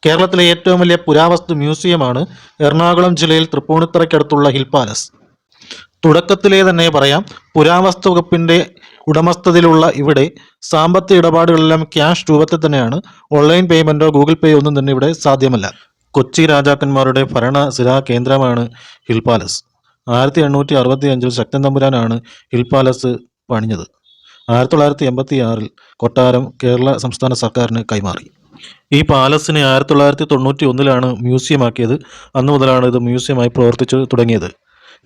കേരളത്തിലെ ഏറ്റവും വലിയ പുരാവസ്തു മ്യൂസിയമാണ് എറണാകുളം ജില്ലയിൽ തൃപ്പൂണിത്തുറയ്ക്കടുത്തുള്ള ഹിൽ പാലസ്. തുടക്കത്തിലേ തന്നെ പറയാം, പുരാവസ്തു വകുപ്പിന്റെ ഉടമസ്ഥതയിലുള്ള ഇവിടെ സാമ്പത്തിക ഇടപാടുകളെല്ലാം ക്യാഷ് രൂപത്തിൽ തന്നെയാണ്. ഓൺലൈൻ പേയ്മെന്റോ ഗൂഗിൾ പേയോ ഒന്നും തന്നെ ഇവിടെ സാധ്യമല്ല. കൊച്ചി രാജാക്കന്മാരുടെ ഭരണസിരാ കേന്ദ്രമാണ് ഹിൽ പാലസ്. 1865 ശക്തൻ തമ്പുരാനാണ് ഹിൽ പാലസ് പണിഞ്ഞത്. 1986 കൊട്ടാരം കേരള സംസ്ഥാന സർക്കാരിന് കൈമാറി. ഈ പാലസിനെ 1991 മ്യൂസിയമാക്കിയത്. അന്നു മുതലാണ് ഇത് മ്യൂസിയമായി പ്രവർത്തിച്ചു തുടങ്ങിയത്.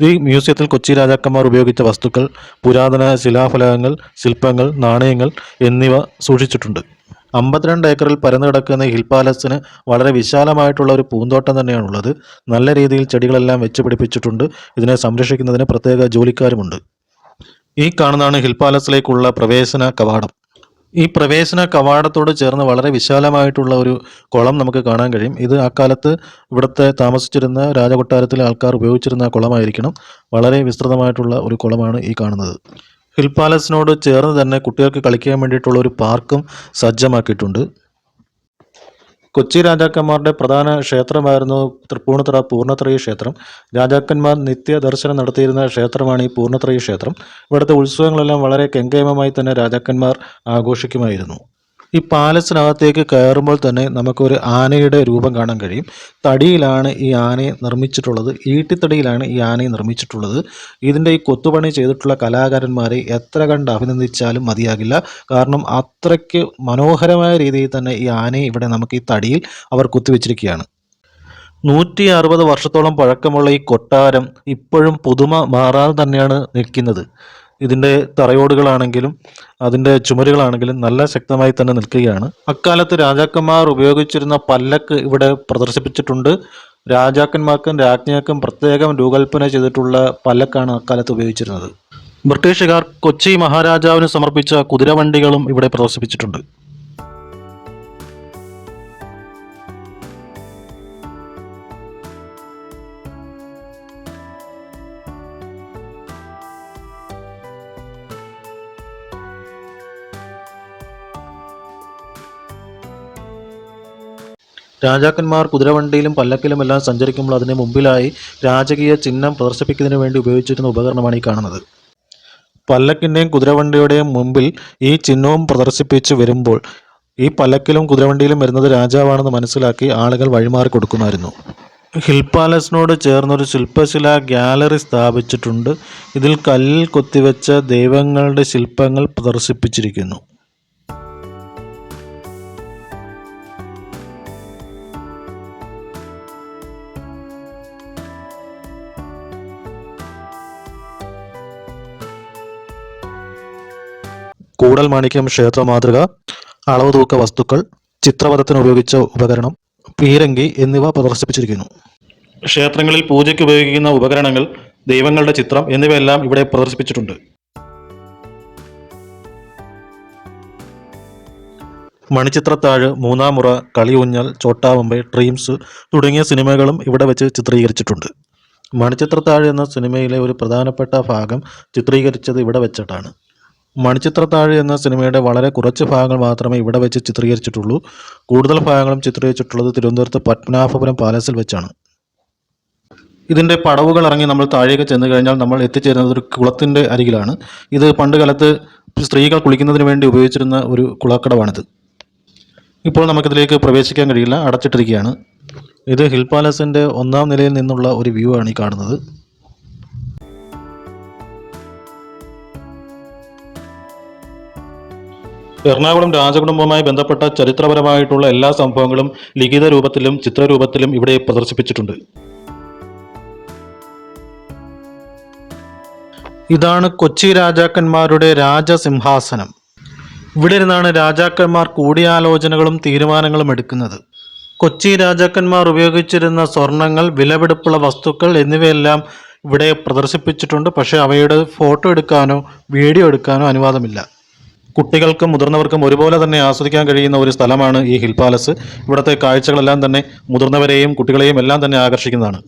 ഈ മ്യൂസിയത്തിൽ കൊച്ചി രാജാക്കന്മാർ ഉപയോഗിച്ച വസ്തുക്കൾ, പുരാതന ശിലാഫലകങ്ങൾ, ശില്പങ്ങൾ, നാണയങ്ങൾ എന്നിവ സൂക്ഷിച്ചിട്ടുണ്ട്. 52 ഏക്കറിൽ പരന്നു കിടക്കുന്ന ഹിൽ പാലസിന് വളരെ വിശാലമായിട്ടുള്ള ഒരു പൂന്തോട്ടം തന്നെയാണുള്ളത്. നല്ല രീതിയിൽ ചെടികളെല്ലാം വെച്ച് പിടിപ്പിച്ചിട്ടുണ്ട്. ഇതിനെ സംരക്ഷിക്കുന്നതിന് പ്രത്യേക ജോലിക്കാരുമുണ്ട്. ഈ കാണുന്നതാണ് ഹിൽ പാലസിലേക്കുള്ള പ്രവേശന കവാടം. ഈ പ്രവേശന കവാടത്തോട് ചേർന്ന് വളരെ വിശാലമായിട്ടുള്ള ഒരു കുളം നമുക്ക് കാണാൻ കഴിയും. ഇത് അക്കാലത്ത് ഇവിടുത്തെ താമസിച്ചിരുന്ന രാജകൊട്ടാരത്തിലെ ആൾക്കാർ ഉപയോഗിച്ചിരുന്ന കുളമായിരിക്കണം. വളരെ വിസ്തൃതമായിട്ടുള്ള ഒരു കുളമാണ് ഈ കാണുന്നത്. ഹിൽ പാലസിനോട് ചേർന്ന് തന്നെ കുട്ടികൾക്ക് കളിക്കാൻ വേണ്ടിയിട്ടുള്ള ഒരു പാർക്കും സജ്ജമാക്കിയിട്ടുണ്ട്. കൊച്ചി രാജാക്കന്മാരുടെ പ്രധാന ക്ഷേത്രമായിരുന്നു തൃപ്പൂണിത്തുറ പൂർണ്ണത്രയീ ക്ഷേത്രം. രാജാക്കന്മാർ നിത്യ ദർശനം നടത്തിയിരുന്ന ക്ഷേത്രമാണ് ഈ പൂർണ്ണത്രയീ ക്ഷേത്രം. ഇവിടുത്തെ ഉത്സവങ്ങളെല്ലാം വളരെ കെങ്കേമമായി തന്നെ രാജാക്കന്മാർ ആഘോഷിക്കുമായിരുന്നു. ഈ പാലസിനകത്തേക്ക് കയറുമ്പോൾ തന്നെ നമുക്കൊരു ആനയുടെ രൂപം കാണാൻ കഴിയും. തടിയിലാണ് ഈ ആനയെ നിർമ്മിച്ചിട്ടുള്ളത്. ഈട്ടിത്തടിയിലാണ് ഈ ആനയെ നിർമ്മിച്ചിട്ടുള്ളത്. ഇതിൻ്റെ ഈ കൊത്തുപണി ചെയ്തിട്ടുള്ള കലാകാരന്മാരെ എത്ര കണ്ട് അഭിനന്ദിച്ചാലും മതിയാകില്ല. കാരണം അത്രയ്ക്ക് മനോഹരമായ രീതിയിൽ തന്നെ ഈ ആനയെ ഇവിടെ നമുക്ക് ഈ തടിയിൽ അവർ കുത്തിവെച്ചിരിക്കുകയാണ്. 160 വർഷത്തോളം പഴക്കമുള്ള ഈ കൊട്ടാരം ഇപ്പോഴും പുതുമ മാറാതെ തന്നെയാണ് നിൽക്കുന്നത്. ഇതിൻ്റെ തറയോടുകളാണെങ്കിലും അതിൻ്റെ ചുമരുകളാണെങ്കിലും നല്ല ശക്തമായി തന്നെ നിൽക്കുകയാണ്. അക്കാലത്ത് രാജാക്കന്മാർ ഉപയോഗിച്ചിരുന്ന പല്ലക്ക് ഇവിടെ പ്രദർശിപ്പിച്ചിട്ടുണ്ട്. രാജാക്കന്മാർക്കും രാജ്ഞികൾക്കും പ്രത്യേകം രൂപകൽപ്പന ചെയ്തിട്ടുള്ള പല്ലക്കാണ് അക്കാലത്ത് ഉപയോഗിച്ചിരുന്നത്. ബ്രിട്ടീഷുകാർ കൊച്ചി മഹാരാജാവിന് സമർപ്പിച്ച കുതിരവണ്ടികളും ഇവിടെ പ്രദർശിപ്പിച്ചിട്ടുണ്ട്. രാജാക്കന്മാർ കുതിരവണ്ടിയിലും പല്ലക്കിലും എല്ലാം സഞ്ചരിക്കുമ്പോൾ അതിന് മുമ്പിലായി രാജകീയ ചിഹ്നം പ്രദർശിപ്പിക്കുന്നതിന് വേണ്ടി ഉപയോഗിച്ചിരുന്ന ഉപകരണമാണ് ഈ കാണുന്നത്. പല്ലക്കിൻ്റെയും കുതിരവണ്ടിയുടെയും മുമ്പിൽ ഈ ചിഹ്നവും പ്രദർശിപ്പിച്ച് വരുമ്പോൾ ഈ പല്ലക്കിലും കുതിരവണ്ടിയിലും വരുന്നത് രാജാവാണെന്ന് മനസ്സിലാക്കി ആളുകൾ വഴിമാറി കൊടുക്കുമായിരുന്നു. ഹിൽ പാലസിനോട് ചേർന്നൊരു ശില്പശില ഗ്യാലറി സ്ഥാപിച്ചിട്ടുണ്ട്. ഇതിൽ കല്ലിൽ കൊത്തിവെച്ച ദൈവങ്ങളുടെ ശില്പങ്ങൾ പ്രദർശിപ്പിച്ചിരിക്കുന്നു. കൂടൽമാണിക്യം ക്ഷേത്ര മാതൃക, അളവ് തൂക്ക വസ്തുക്കൾ, ചിത്രവധത്തിന് ഉപയോഗിച്ച ഉപകരണം, പീരങ്കി എന്നിവ പ്രദർശിപ്പിച്ചിരിക്കുന്നു. ക്ഷേത്രങ്ങളിൽ പൂജയ്ക്ക് ഉപയോഗിക്കുന്ന ഉപകരണങ്ങൾ, ദൈവങ്ങളുടെ ചിത്രം എന്നിവയെല്ലാം ഇവിടെ പ്രദർശിപ്പിച്ചിട്ടുണ്ട്. മണിച്ചിത്രത്താഴ്, മൂന്നാം മുറ, കളിയൂഞ്ഞൽ, ചോട്ടാമുംബൈ, ഡ്രീംസ് തുടങ്ങിയ സിനിമകളും ഇവിടെ വെച്ച് ചിത്രീകരിച്ചിട്ടുണ്ട്. മണിച്ചിത്രത്താഴ് എന്ന സിനിമയിലെ ഒരു പ്രധാനപ്പെട്ട ഭാഗം ചിത്രീകരിച്ചത് ഇവിടെ വെച്ചിട്ടാണ്. മണിച്ചിത്രത്താഴ് എന്ന സിനിമയുടെ വളരെ കുറച്ച് ഭാഗങ്ങൾ മാത്രമേ ഇവിടെ വെച്ച് ചിത്രീകരിച്ചിട്ടുള്ളൂ. കൂടുതൽ ഭാഗങ്ങളും ചിത്രീകരിച്ചിട്ടുള്ളത് തിരുവനന്തപുരത്ത് പത്മനാഭപുരം പാലസിൽ വെച്ചാണ്. ഇതിൻ്റെ പടവുകൾ ഇറങ്ങി നമ്മൾ താഴേക്ക് ചെന്ന് കഴിഞ്ഞാൽ നമ്മൾ എത്തിച്ചേരുന്നത് ഒരു കുളത്തിൻ്റെ അരികിലാണ്. ഇത് പണ്ട് കാലത്ത് സ്ത്രീകൾ കുളിക്കുന്നതിന് വേണ്ടി ഉപയോഗിച്ചിരുന്ന ഒരു കുളക്കടവാണിത്. ഇപ്പോൾ നമുക്കിതിലേക്ക് പ്രവേശിക്കാൻ കഴിയില്ല, അടച്ചിട്ടിരിക്കുകയാണ്. ഇത് ഹിൽ പാലസിൻ്റെ 1ാം നിലയിൽ നിന്നുള്ള ഒരു വ്യൂ ആണ് ഈ കാണുന്നത്. എറണാകുളം രാജകുടുംബവുമായി ബന്ധപ്പെട്ട ചരിത്രപരമായിട്ടുള്ള എല്ലാ സംഭവങ്ങളും ലിഖിത രൂപത്തിലും ചിത്രരൂപത്തിലും ഇവിടെ പ്രദർശിപ്പിച്ചിട്ടുണ്ട്. ഇതാണ് കൊച്ചി രാജാക്കന്മാരുടെ രാജസിംഹാസനം. ഇവിടെ ഇരുന്നാണ് രാജാക്കന്മാർ കൂടിയാലോചനകളും തീരുമാനങ്ങളും എടുക്കുന്നത്. കൊച്ചി രാജാക്കന്മാർ ഉപയോഗിച്ചിരുന്ന സ്വർണങ്ങൾ, വിലപിടിപ്പുള്ള വസ്തുക്കൾ എന്നിവയെല്ലാം ഇവിടെ പ്രദർശിപ്പിച്ചിട്ടുണ്ട്. പക്ഷേ അവയുടെ ഫോട്ടോ എടുക്കാനോ വീഡിയോ എടുക്കാനോ അനുവാദമില്ല. കുട്ടികൾക്കും മുതിർന്നവർക്കും ഒരുപോലെ തന്നെ ആസ്വദിക്കാൻ കഴിയുന്ന ഒരു സ്ഥലമാണ് ഈ ഹിൽ പാലസ്. ഇവിടുത്തെ കാഴ്ചകളെല്ലാം തന്നെ മുതിർന്നവരെയും കുട്ടികളെയും എല്ലാം തന്നെ ആകർഷിക്കുന്നതാണ്.